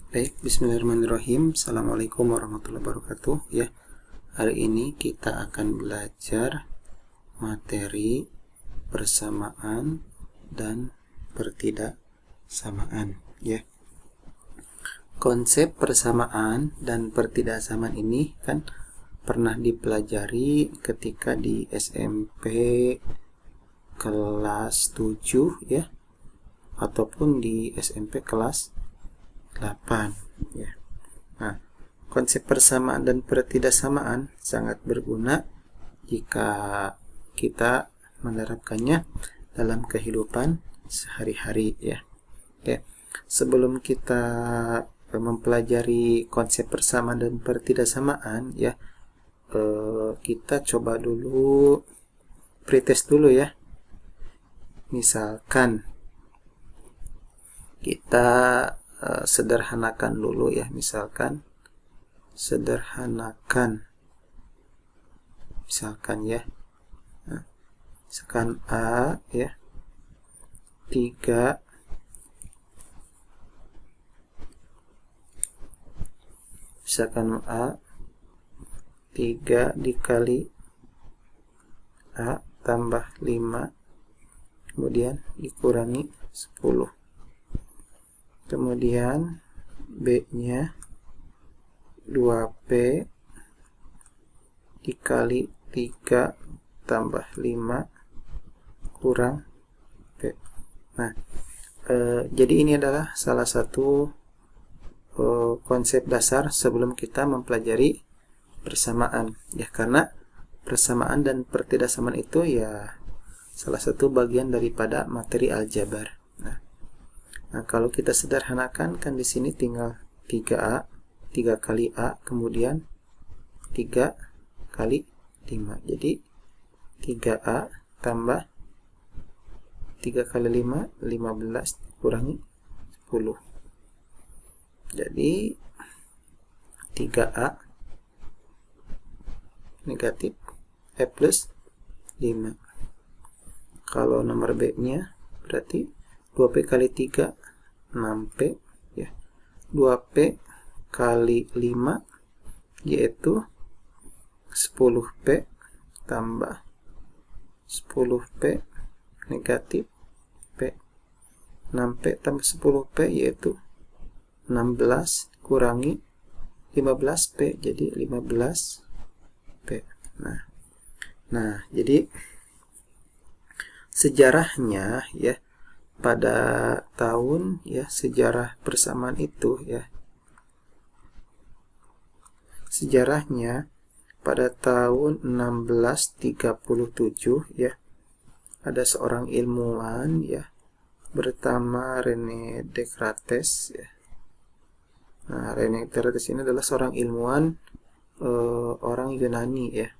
Baik, bismillahirrahmanirrahim. Assalamualaikum warahmatullahi wabarakatuh. Ya, hari ini kita akan belajar materi persamaan dan pertidaksamaan. Ya, konsep persamaan dan pertidaksamaan ini kan pernah dipelajari ketika di SMP kelas 7 ya, ataupun di SMP kelas 8 ya. Nah, konsep persamaan dan pertidaksamaan sangat berguna jika kita menerapkannya dalam kehidupan sehari-hari ya. Oke. Sebelum kita mempelajari konsep persamaan dan pertidaksamaan ya, kita coba dulu pretest dulu ya. Misalkan kita sederhanakan dulu ya, misalkan ya, nah, misalkan A ya 3 misalkan A 3 dikali A tambah 5 kemudian dikurangi 10. Kemudian B-nya 2P dikali 3 tambah 5 kurang P. Nah, jadi ini adalah salah satu konsep dasar sebelum kita mempelajari persamaan. Ya, karena persamaan dan pertidaksamaan itu ya salah satu bagian daripada materi aljabar. Nah, kalau kita sederhanakan kan di sini tinggal 3A, 3 kali A, kemudian 3 kali 5. Jadi 3A tambah 3 kali 5, 15 kurangi 10. Jadi 3A negatif E plus 5. Kalau nomor B-nya berarti 2P kali 3 6P ya. 2P kali 5 yaitu 10P tambah 10P negatif P. 6P tambah 10P yaitu 16 kurangi 15P, jadi 15P. Nah, jadi sejarahnya ya, pada tahun ya, sejarah persamaan itu ya, sejarahnya pada tahun 1637 ya, ada seorang ilmuwan ya bernama René Descartes ya. Nah, René Descartes ini adalah seorang ilmuwan orang Yunani ya.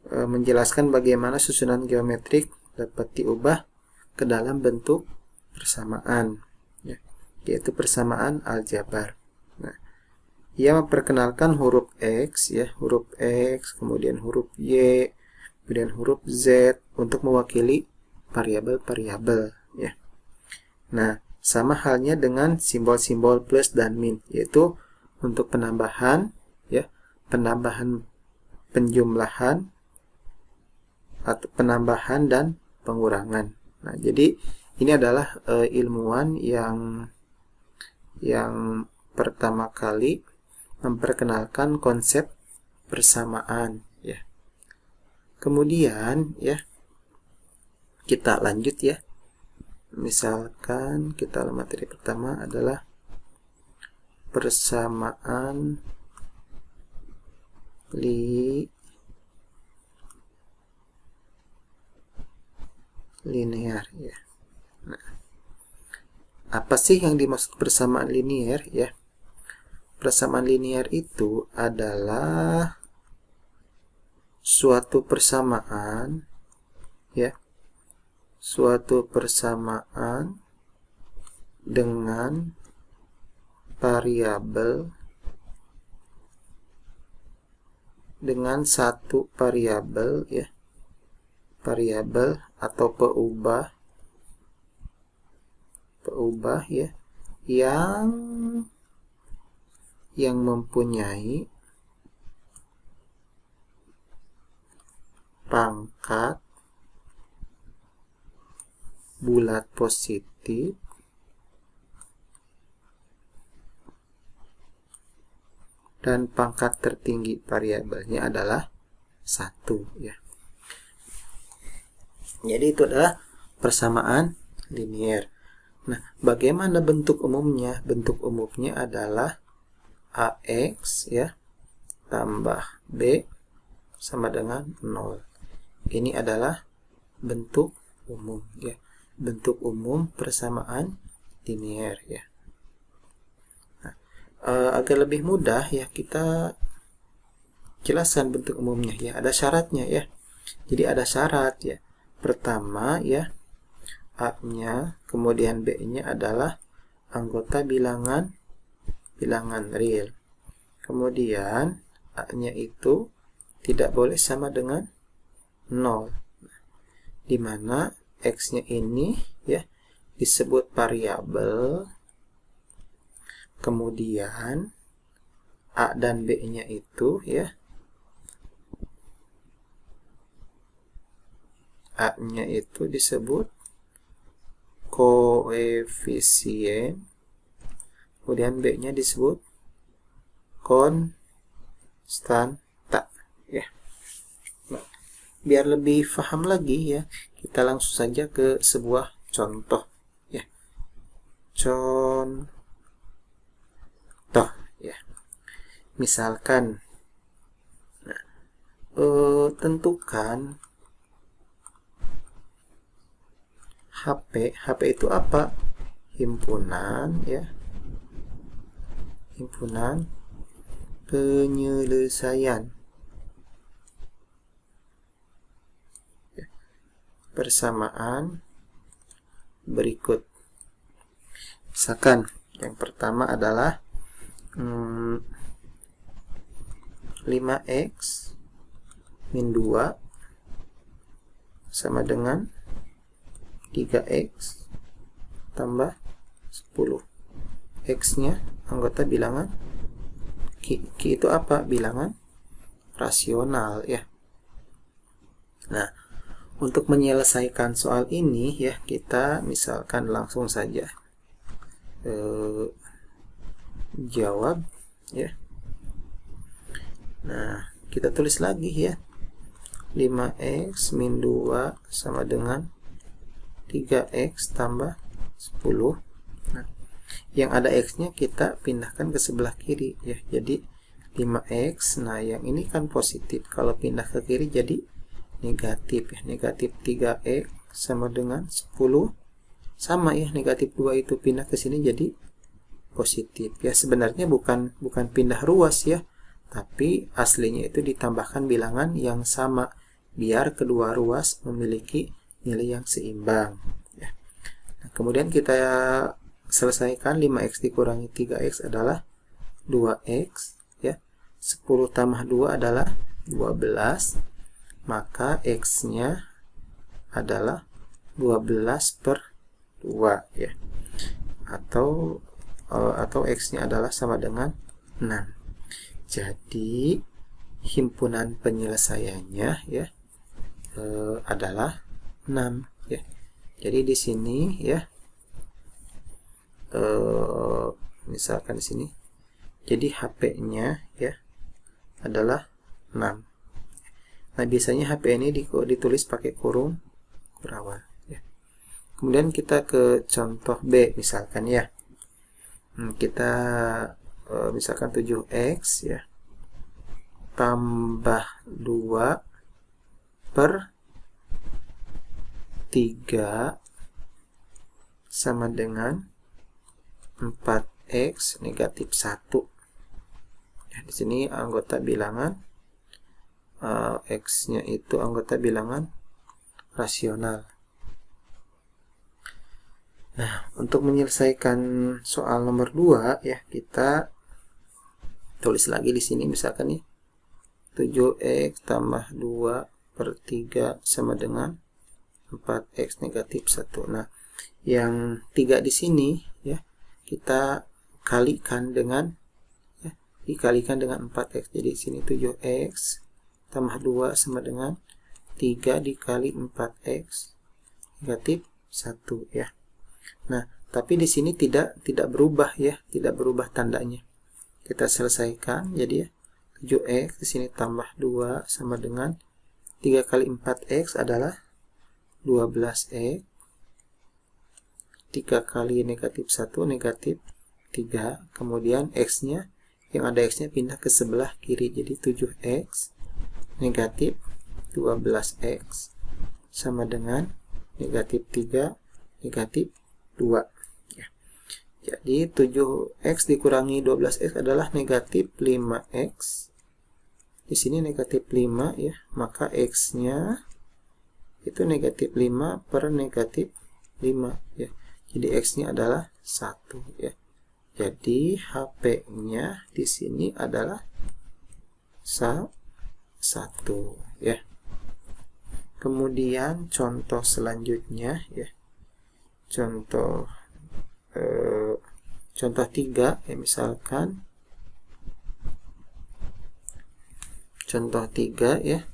Menjelaskan bagaimana susunan geometrik dapat diubah ke dalam bentuk persamaan ya, yaitu persamaan aljabar. Nah, ia memperkenalkan huruf X ya, huruf X, kemudian huruf Y, kemudian huruf Z untuk mewakili variabel-variabel ya. Nah, sama halnya dengan simbol-simbol plus dan min, yaitu untuk penambahan ya, penambahan penjumlahan atau penambahan dan pengurangan. Nah, jadi ini adalah ilmuwan yang pertama kali memperkenalkan konsep persamaan ya. Kemudian ya, kita lanjut ya. Misalkan kita materi pertama adalah persamaan linear ya. Nah, apa sih yang dimaksud persamaan linear ya? Persamaan linear itu adalah suatu persamaan ya, suatu persamaan dengan variabel, dengan satu variabel ya, variabel atau peubah ya, yang mempunyai pangkat bulat positif dan pangkat tertinggi variabelnya adalah 1 ya. Jadi itu adalah persamaan linier. Nah, bagaimana bentuk umumnya? Bentuk umumnya adalah AX ya tambah B sama dengan 0. Ini adalah bentuk umum ya. Bentuk umum persamaan linier ya. Nah, agar lebih mudah ya kita jelaskan bentuk umumnya ya. Ada syaratnya ya. Jadi ada syarat ya. Pertama ya, A-nya, kemudian B-nya adalah anggota bilangan real. Kemudian A-nya itu tidak boleh sama dengan 0. Di mana X-nya ini ya disebut variabel. Kemudian A dan B-nya itu ya, A-nya itu disebut koefisien, kemudian B-nya disebut konstanta ya. Nah, biar lebih paham lagi ya, kita langsung saja ke sebuah contoh ya. Contoh ya. Misalkan tentukan HP itu apa? Himpunan ya. Himpunan penyelesaian ya. Persamaan berikut. Misalkan yang pertama adalah 5x min 2 sama dengan 3x tambah 10. X-nya anggota bilangan Q itu apa? Bilangan rasional ya. Nah, untuk menyelesaikan soal ini ya, kita misalkan langsung saja jawab ya. Nah, kita tulis lagi ya. 5x min 2 sama dengan 3x tambah 10. Nah, yang ada x-nya kita pindahkan ke sebelah kiri ya. Jadi 5x, nah yang ini kan positif. Kalau pindah ke kiri jadi negatif ya. Negatif 3x sama dengan 10. Sama ya, negatif 2 itu pindah ke sini jadi positif ya. Sebenarnya bukan pindah ruas ya, tapi aslinya itu ditambahkan bilangan yang sama biar kedua ruas memiliki nilai yang seimbang ya. Nah, kemudian kita selesaikan. 5x dikurangi 3x adalah 2x ya. 10 tambah 2 adalah 12, maka x-nya adalah 12/2 ya. Atau x-nya adalah sama dengan 6. Jadi himpunan penyelesaiannya ya adalah 6 ya. Jadi di sini ya misalkan di sini, jadi HP-nya ya adalah 6. Nah, biasanya HP ini ditulis pakai kurung kurawal ya. Kemudian kita ke contoh B misalkan ya. Kita misalkan 7x ya tambah 2 per 3 sama dengan 4x negatif 1 ya. Di sini anggota bilangan x-nya itu anggota bilangan rasional. Nah, untuk menyelesaikan soal nomor 2 ya, kita tulis lagi di sini misalkan nih 7x tambah 2 per 3 sama dengan 4x negatif 1. Nah, yang 3 di sini ya, kita kalikan dengan dikalikan dengan 4x. Jadi sini 7x tambah 2 sama dengan 3 dikali 4x negatif 1 ya. Nah, tapi di sini tidak berubah ya, tidak berubah tandanya. Kita selesaikan jadi ya 7x di sini tambah 2 sama dengan 3 kali 4x adalah 12x. 3 kali negatif 1 negatif 3. Kemudian x-nya yang ada x-nya pindah ke sebelah kiri jadi 7x negatif 12x sama dengan negatif 3 negatif 2 ya. Jadi 7x dikurangi 12x adalah negatif 5x. Di sini negatif 5 ya, maka x-nya itu negatif 5 per negatif 5 ya. Jadi x-nya adalah 1 ya. Jadi HP-nya di sini adalah 1 ya. Kemudian contoh selanjutnya ya. Contoh 3 ya, misalkan contoh 3 ya.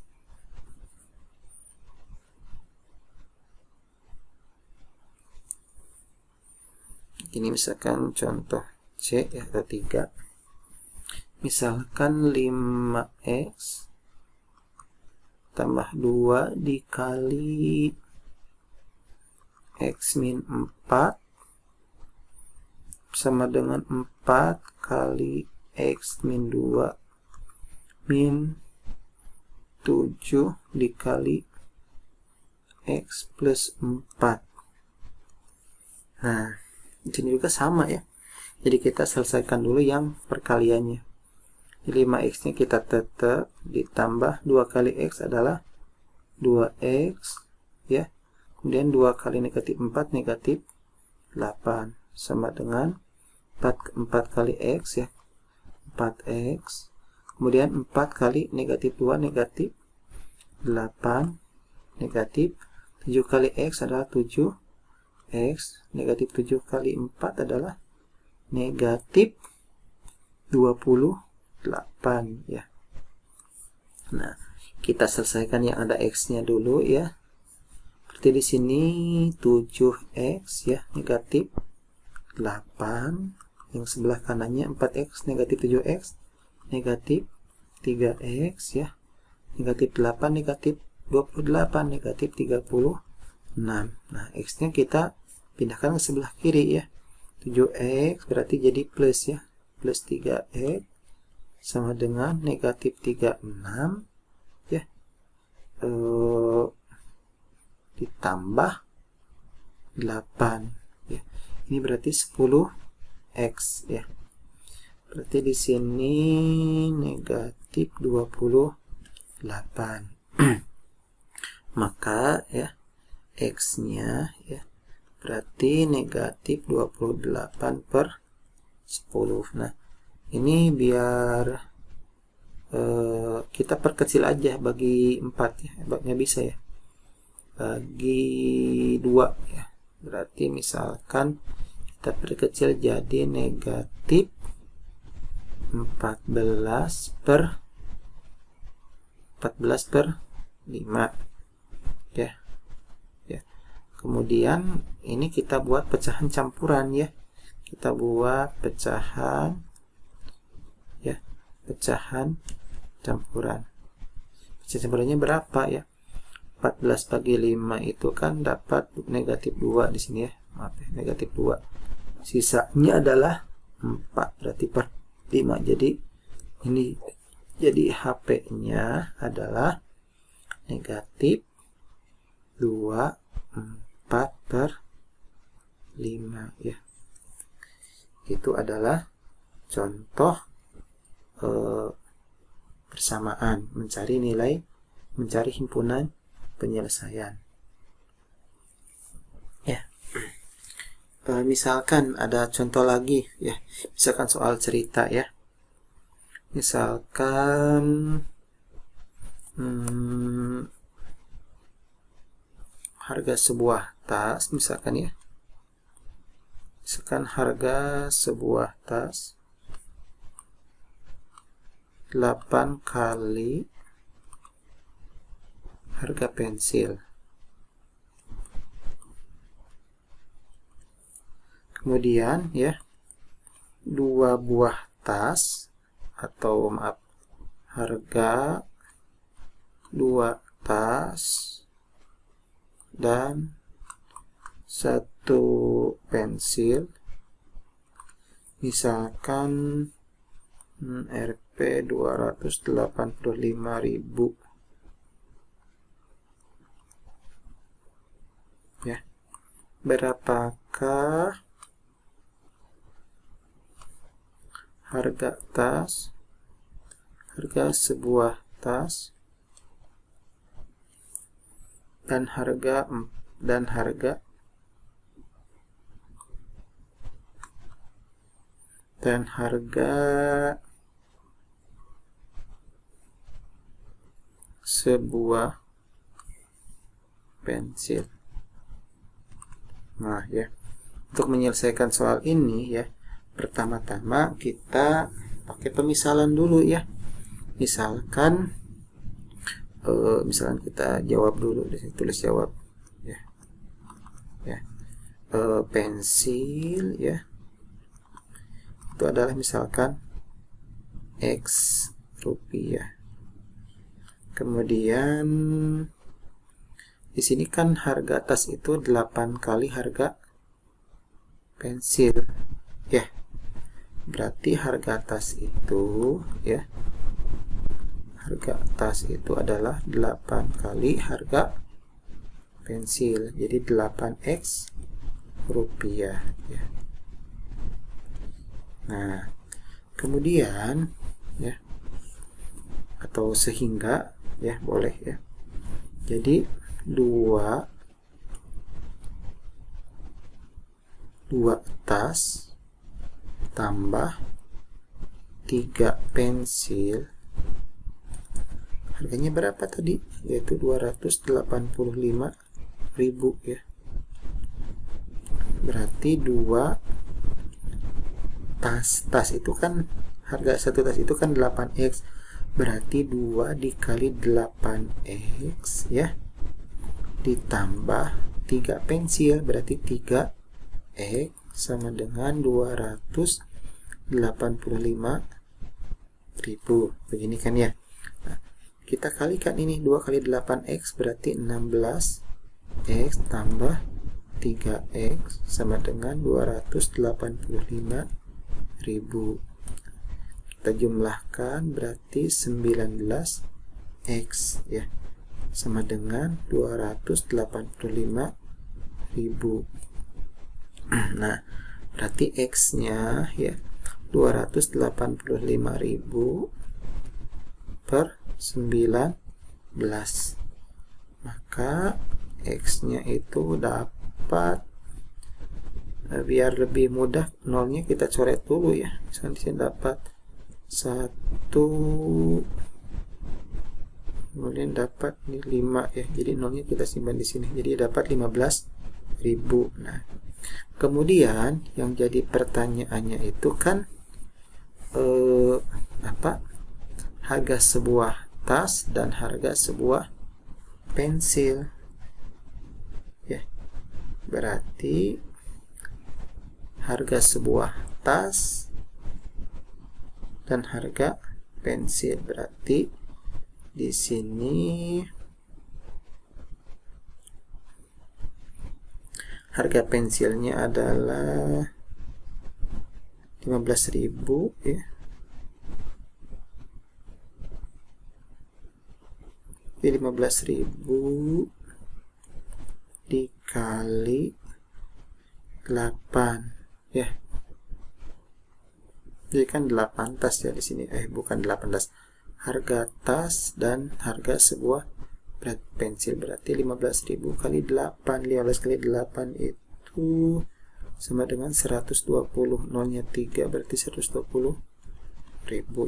Ini misalkan contoh C ya, ada 3. Misalkan 5x tambah 2 dikali x min 4 sama dengan 4 kali x min 2 min 7 dikali x plus 4. Nah, di sini juga sama ya. Jadi kita selesaikan dulu yang perkaliannya. 5x-nya kita tetap ditambah 2 kali x adalah 2x ya. Kemudian 2 kali negatif 4 negatif 8 sama dengan 4 kali x ya. 4x. Kemudian 4 kali negatif 2 negatif 8 negatif 7 kali x adalah 7 x, negatif 7 kali 4 adalah negatif 28 ya. Nah, kita selesaikan yang ada x-nya dulu ya. Seperti di sini 7x ya, negatif 8. Yang sebelah kanannya 4x negatif 7x negatif 3x ya. Negatif 8 negatif 28 negatif 36. Nah, x-nya kita pindahkan ke sebelah kiri ya. 7x berarti jadi plus ya. Plus 3x sama dengan negatif 36 ya. Ditambah 8 ya. Ini berarti 10x ya. Berarti di sini negatif 28. Maka ya x-nya ya berarti negatif 28 per 10. Nah, ini biar kita perkecil aja bagi 4 ya. Nggak bisa ya. Bagi 2 ya. Berarti misalkan kita perkecil jadi negatif 14 per 5 ya. Kemudian ini kita buat pecahan campuran ya. Kita buat pecahan ya, pecahan campuran. Pecahan campurannya berapa ya? 14 bagi 5 itu kan dapat negatif 2 di sini ya. Maaf ya, negatif 2. Sisanya adalah 4 berarti per 5. Jadi ini jadi HP-nya adalah negatif 2 4 per 5 ya. Itu adalah contoh persamaan, mencari nilai, mencari himpunan penyelesaian ya. Misalkan ada contoh lagi ya, misalkan soal cerita ya. Misalkan harga sebuah tas misalkan ya Misalkan harga sebuah tas 8 kali harga pensil. Kemudian ya, 2 buah tas, atau maaf, harga 2 tas dan 1 pensil, misalkan Rp 285.000 ya. Berapakah harga tas, harga sebuah tas, dan harga sebuah pensil. Nah ya, untuk menyelesaikan soal ini ya, pertama-tama kita pakai pemisalan dulu ya. Misalkan kita jawab dulu, tulis jawab ya. Pensil ya, itu adalah misalkan X rupiah. Kemudian di sini kan harga tas itu 8 kali harga pensil ya. Berarti harga tas itu ya, harga tas itu adalah 8 kali harga pensil. Jadi 8X rupiah ya. Nah, kemudian ya, atau sehingga ya, boleh ya. Jadi 2 tas tambah 3 pensil, harganya berapa tadi? Yaitu 285.000 ya. Berarti 2 tas itu kan, harga satu tas itu kan 8X, berarti 2 dikali 8X ya, ditambah 3 pensil, berarti 3X sama dengan 285.000. Begini kan ya. Nah, kita kalikan ini, 2 kali 8X berarti 16X tambah 3X sama dengan 285.000. Kita jumlahkan berarti 19X ya, sama dengan 285.000. Nah, berarti X-nya ya 285.000 per 19. Maka X-nya itu dapat, biar lebih mudah nolnya kita coret dulu ya. Misalnya di sini dapat 1, kemudian dapat ini 5 ya. Jadi nolnya kita simpan di sini. Jadi dapat 15.000. Nah, kemudian yang jadi pertanyaannya itu kan harga sebuah tas dan harga sebuah pensil ya. Berarti harga sebuah tas dan harga pensil, berarti di sini harga pensilnya adalah 15.000 ya. Jadi 15.000 dikali 8 ya. Jadi kan 8 tas ya di sini. Bukan 8 tas. Harga tas dan harga sebuah pensil, berarti 15.000 kali 8, 15 kali 8 itu sama dengan 120, nolnya 3 berarti 120.000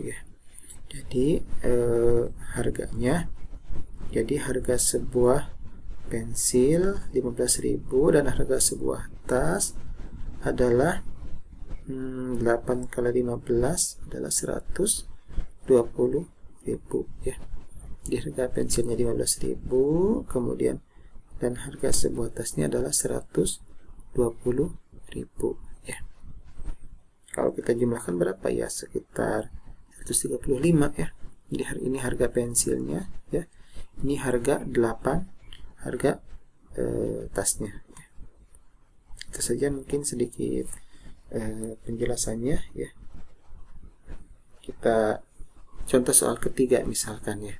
ya. Jadi harganya, jadi harga sebuah pensil 15.000 dan harga sebuah tas adalah 8 kali 15 adalah 120.000 ya. Di harga pensilnya 15.000, kemudian dan harga sebuah tasnya adalah 120.000 ya. Kalau kita jumlahkan berapa ya? Sekitar 135 ya. Ini harga pensilnya ya. Ini harga 8 harga tasnya ya. Itu saja mungkin sedikit penjelasannya ya. Kita contoh soal ketiga misalkan ya.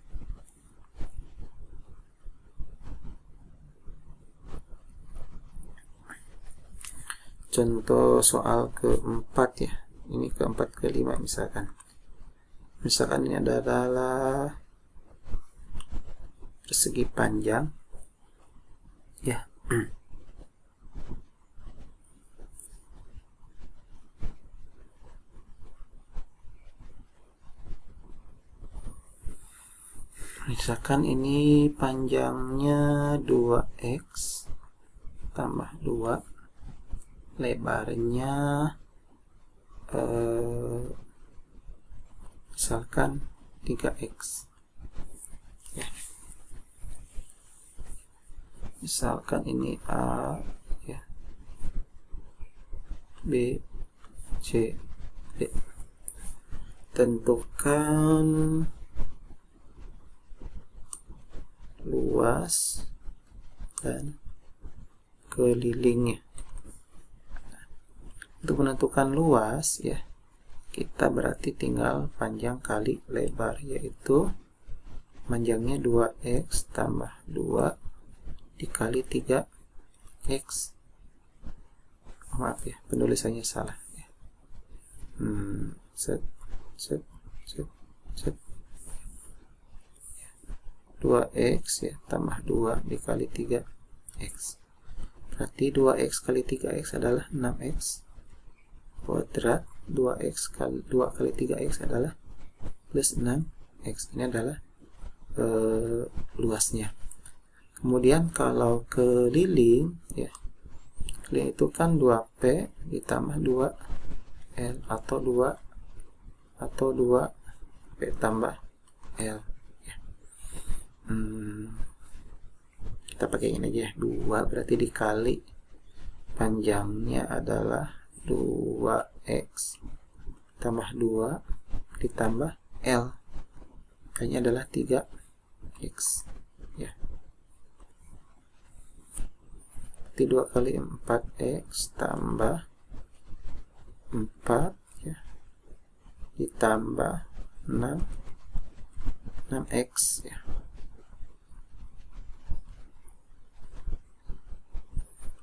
Contoh soal keempat ya. Ini keempat, kelima misalkan. Misalkan ini adalah persegi panjang ya. Misalkan ini panjangnya 2x tambah 2, lebarnya misalkan 3x ya. Misalkan ini A ya, B, C, D. Tentukan luas dan kelilingnya. Untuk menentukan luas ya, kita berarti tinggal panjang kali lebar, yaitu panjangnya 2x tambah 2 dikali 3x. Maaf ya, penulisannya salah ya. Set 2x ya tambah 2 dikali 3x. Berarti 2x kali 3x adalah 6x kuadrat. 2x kali 2 kali 3x adalah plus 6x. Ini adalah luasnya. Kemudian kalau keliling ya, keliling itu kan 2p ditambah 2l atau 2p tambah l ya. Kita pakai ini aja ya, 2 berarti dikali panjangnya adalah 2x tambah 2 ditambah l, kayaknya adalah 3x ya. Berarti 2 kali 4x tambah 4 ya ditambah 6x ya.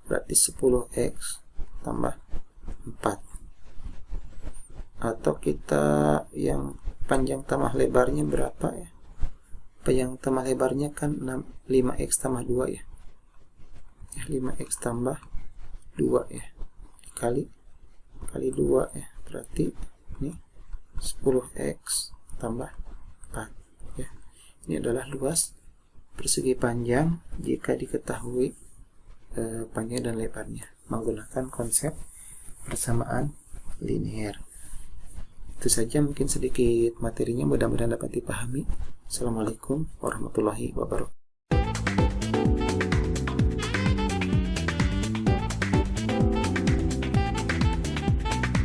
Berarti 10x tambah 4. Atau kita yang panjang tambah lebarnya berapa ya? Panjang tambah lebarnya kan 5x tambah 2 ya. 5x tambah 2 ya. Kali 2 ya. Berarti ini 10x tambah 4 ya. Ini adalah luas persegi panjang jika diketahui panjang dan lebarnya menggunakan konsep persamaan linear. Itu saja mungkin sedikit materinya, mudah-mudahan dapat dipahami. Assalamualaikum warahmatullahi wabarakatuh.